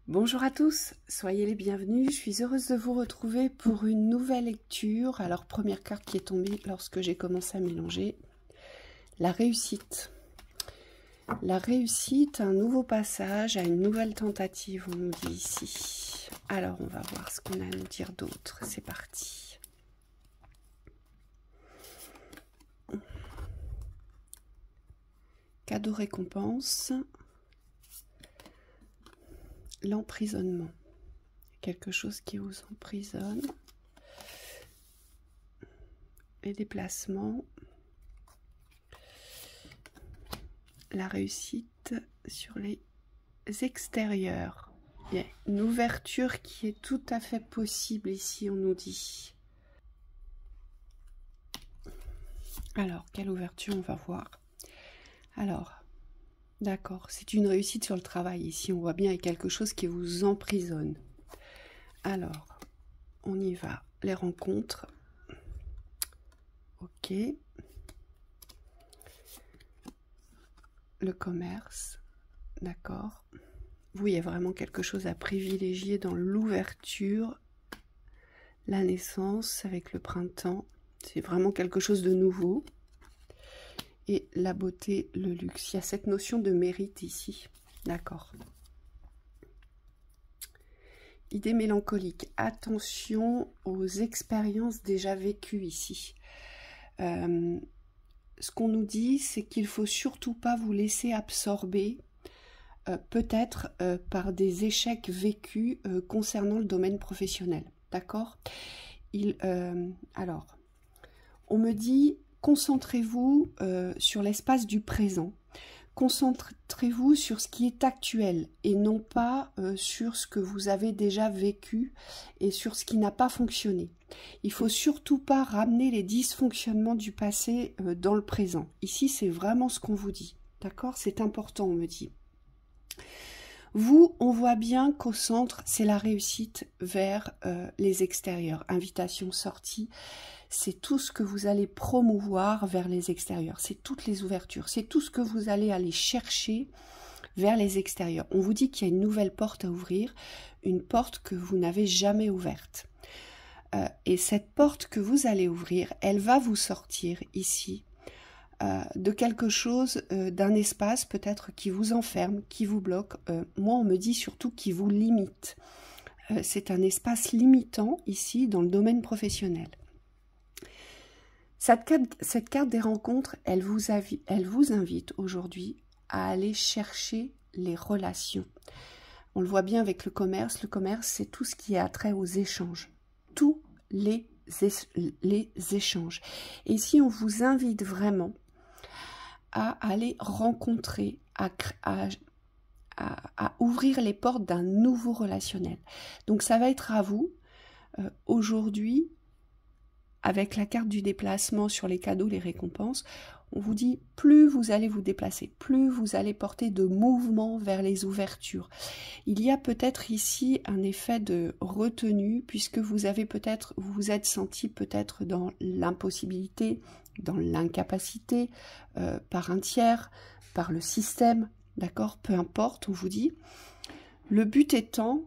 Bonjour à tous, soyez les bienvenus, je suis heureuse de vous retrouver pour une nouvelle lecture. Alors, première carte qui est tombée lorsque j'ai commencé à mélanger, la réussite. La réussite, un nouveau passage à une nouvelle tentative, on nous dit ici. Alors, on va voir ce qu'on a à nous dire d'autre, c'est parti. Cadeau récompense. L'emprisonnement, quelque chose qui vous emprisonne, les déplacements, la réussite sur les extérieurs. Il y a une ouverture qui est tout à fait possible ici, on nous dit. Alors, quelle ouverture on va voir? Alors, d'accord, c'est une réussite sur le travail. Ici, on voit bien il y a quelque chose qui vous emprisonne. Alors, on y va. Les rencontres. Ok. Le commerce. D'accord. Vous, il y a vraiment quelque chose à privilégier dans l'ouverture. La naissance avec le printemps. C'est vraiment quelque chose de nouveau. Et la beauté, le luxe. Il y a cette notion de mérite ici. D'accord. Idée mélancolique. Attention aux expériences déjà vécues ici. Ce qu'on nous dit, c'est qu'il ne faut surtout pas vous laisser absorber, peut-être par des échecs vécus concernant le domaine professionnel. D'accord? Alors, on me dit, concentrez-vous sur l'espace du présent. Concentrez-vous sur ce qui est actuel et non pas sur ce que vous avez déjà vécu et sur ce qui n'a pas fonctionné. Il ne faut surtout pas ramener les dysfonctionnements du passé dans le présent. Ici, c'est vraiment ce qu'on vous dit. D'accord? C'est important, on me dit. Vous, on voit bien qu'au centre, c'est la réussite vers les extérieurs. Invitation, sortie. C'est tout ce que vous allez promouvoir vers les extérieurs. C'est toutes les ouvertures. C'est tout ce que vous allez aller chercher vers les extérieurs. On vous dit qu'il y a une nouvelle porte à ouvrir, une porte que vous n'avez jamais ouverte. Et cette porte que vous allez ouvrir, elle va vous sortir ici de quelque chose, d'un espace peut-être qui vous enferme, qui vous bloque. Moi, on me dit surtout qui vous limite. C'est un espace limitant ici dans le domaine professionnel. Cette carte des rencontres, elle vous invite aujourd'hui à aller chercher les relations. On le voit bien avec le commerce. Le commerce, c'est tout ce qui a trait aux échanges. Tous les échanges. Et ici, on vous invite vraiment à aller rencontrer, à ouvrir les portes d'un nouveau relationnel. Donc, ça va être à vous, aujourd'hui, avec la carte du déplacement sur les cadeaux, les récompenses, on vous dit plus vous allez vous déplacer, plus vous allez porter de mouvement vers les ouvertures. Il y a peut-être ici un effet de retenue puisque vous avez peut-être, vous vous êtes senti peut-être dans l'impossibilité, dans l'incapacité, par un tiers, par le système, d'accord, peu importe, on vous dit. Le but étant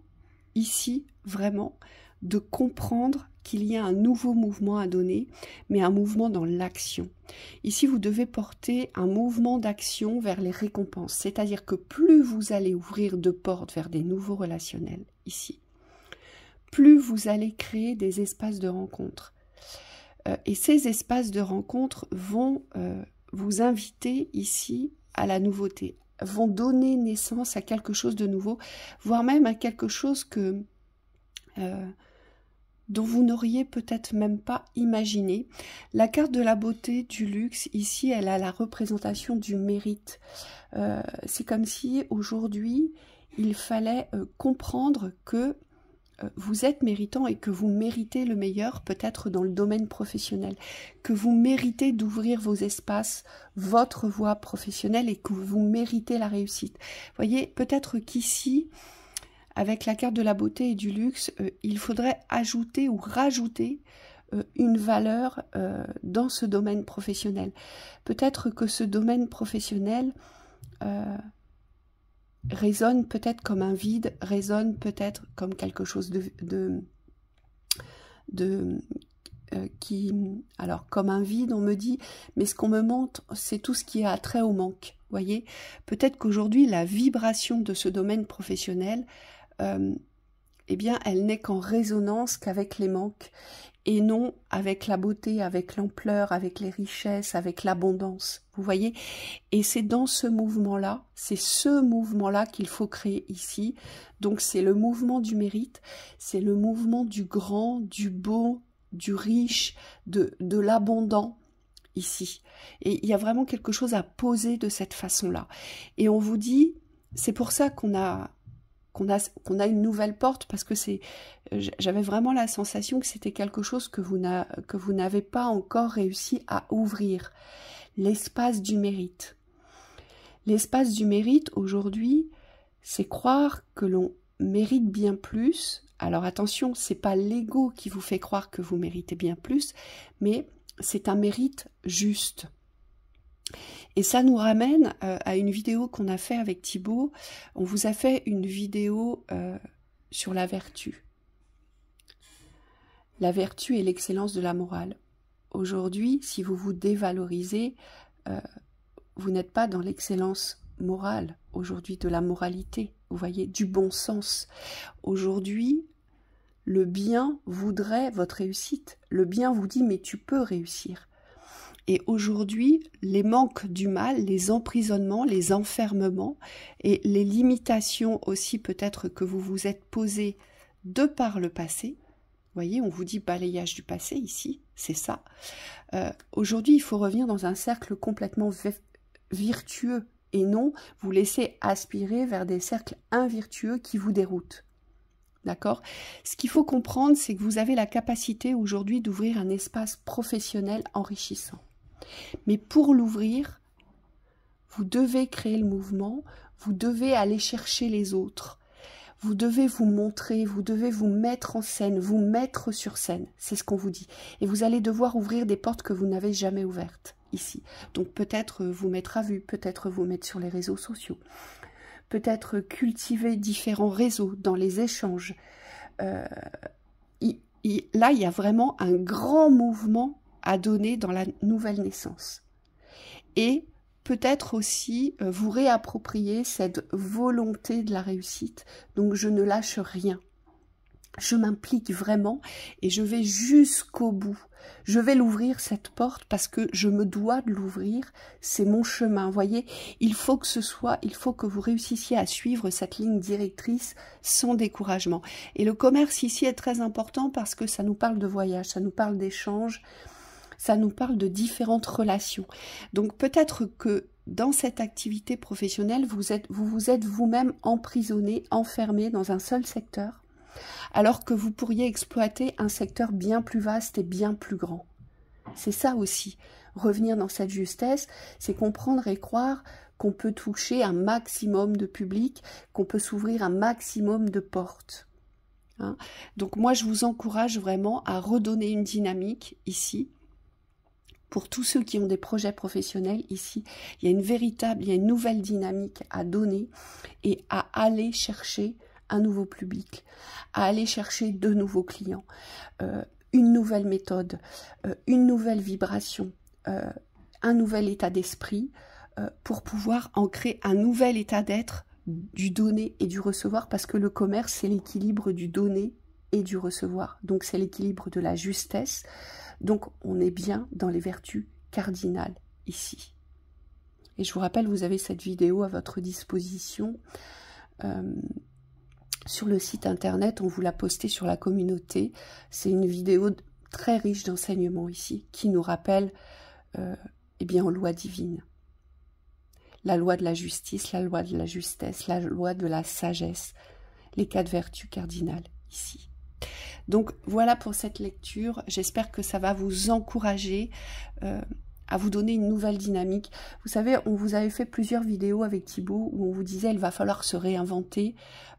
ici vraiment de comprendre qu'il y a un nouveau mouvement à donner, mais un mouvement dans l'action. Ici, vous devez porter un mouvement d'action vers les récompenses, c'est-à-dire que plus vous allez ouvrir de portes vers des nouveaux relationnels, ici, plus vous allez créer des espaces de rencontre. Et ces espaces de rencontre vont vous inviter ici à la nouveauté, vont donner naissance à quelque chose de nouveau, voire même à quelque chose que... dont vous n'auriez peut-être même pas imaginé. La carte de la beauté, du luxe, ici, elle a la représentation du mérite. C'est comme si aujourd'hui, il fallait comprendre que vous êtes méritant et que vous méritez le meilleur, peut-être dans le domaine professionnel, que vous méritez d'ouvrir vos espaces, votre voie professionnelle et que vous méritez la réussite. Vous voyez, peut-être qu'ici, avec la carte de la beauté et du luxe, il faudrait ajouter ou rajouter une valeur dans ce domaine professionnel. Peut-être que ce domaine professionnel résonne peut-être comme un vide, résonne peut-être comme quelque chose alors comme un vide on me dit, mais ce qu'on me montre c'est tout ce qui a trait au manque, voyez. Peut-être qu'aujourd'hui la vibration de ce domaine professionnel, eh bien elle n'est qu'en résonance qu'avec les manques, et non avec la beauté, avec l'ampleur, avec les richesses, avec l'abondance, vous voyez. Et c'est dans ce mouvement-là, c'est ce mouvement-là qu'il faut créer ici. Donc c'est le mouvement du mérite, c'est le mouvement du grand, du beau, du riche, de l'abondant ici. Et il y a vraiment quelque chose à poser de cette façon-là. Et on vous dit, c'est pour ça qu'on a une nouvelle porte, parce que j'avais vraiment la sensation que c'était quelque chose que vous n'avez pas encore réussi à ouvrir. L'espace du mérite. L'espace du mérite, aujourd'hui, c'est croire que l'on mérite bien plus. Alors attention, c'est pas l'ego qui vous fait croire que vous méritez bien plus, mais c'est un mérite juste. Et ça nous ramène à une vidéo qu'on a fait avec Thibaut. On vous a fait une vidéo sur la vertu. La vertu et l'excellence de la morale. Aujourd'hui, si vous vous dévalorisez, vous n'êtes pas dans l'excellence morale, aujourd'hui de la moralité, vous voyez, du bon sens. Aujourd'hui, le bien voudrait votre réussite. Le bien vous dit, mais tu peux réussir. Et aujourd'hui, les manques du mal, les emprisonnements, les enfermements et les limitations aussi peut-être que vous vous êtes posées de par le passé, vous voyez, on vous dit balayage du passé ici, c'est ça. Aujourd'hui, il faut revenir dans un cercle complètement virtueux et non vous laisser aspirer vers des cercles invirtueux qui vous déroutent. D'accord? Ce qu'il faut comprendre, c'est que vous avez la capacité aujourd'hui d'ouvrir un espace professionnel enrichissant. Mais pour l'ouvrir, vous devez créer le mouvement, vous devez aller chercher les autres, vous devez vous montrer, vous devez vous mettre en scène, vous mettre sur scène, c'est ce qu'on vous dit. Et vous allez devoir ouvrir des portes que vous n'avez jamais ouvertes ici. Donc peut-être vous mettre à vue, peut-être vous mettre sur les réseaux sociaux, peut-être cultiver différents réseaux dans les échanges. Là, il y a vraiment un grand mouvement à donner dans la nouvelle naissance. Et peut-être aussi vous réapproprier cette volonté de la réussite. Donc je ne lâche rien. Je m'implique vraiment et je vais jusqu'au bout. Je vais l'ouvrir cette porte parce que je me dois de l'ouvrir. C'est mon chemin. Vous voyez, il faut que vous réussissiez à suivre cette ligne directrice sans découragement. Et le commerce ici est très important parce que ça nous parle de voyage, ça nous parle d'échange, ça nous parle de différentes relations. Donc peut-être que dans cette activité professionnelle, vous vous êtes vous-même emprisonné, enfermé dans un seul secteur, alors que vous pourriez exploiter un secteur bien plus vaste et bien plus grand. C'est ça aussi, revenir dans cette justesse, c'est comprendre et croire qu'on peut toucher un maximum de public, qu'on peut s'ouvrir un maximum de portes. Hein? Donc moi, je vous encourage vraiment à redonner une dynamique ici. Pour tous ceux qui ont des projets professionnels ici, il y a une nouvelle dynamique à donner et à aller chercher un nouveau public, à aller chercher de nouveaux clients, une nouvelle méthode, une nouvelle vibration, un nouvel état d'esprit pour pouvoir ancrer un nouvel état d'être du donner et du recevoir, parce que le commerce, c'est l'équilibre du donner et du recevoir. Donc c'est l'équilibre de la justesse. Donc on est bien dans les vertus cardinales ici. Et je vous rappelle, vous avez cette vidéo à votre disposition sur le site internet, on vous l'a postée sur la communauté. C'est une vidéo très riche d'enseignements ici, qui nous rappelle eh bien, aux lois divines. La loi de la justice, la loi de la justesse, la loi de la sagesse, les 4 vertus cardinales ici. Donc voilà pour cette lecture, j'espère que ça va vous encourager à vous donner une nouvelle dynamique. Vous savez, on vous avait fait plusieurs vidéos avec Thibaut où on vous disait il va falloir se réinventer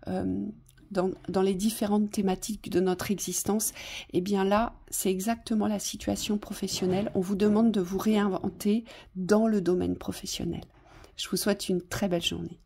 dans les différentes thématiques de notre existence. Et bien là, c'est exactement la situation professionnelle. On vous demande de vous réinventer dans le domaine professionnel. Je vous souhaite une très belle journée.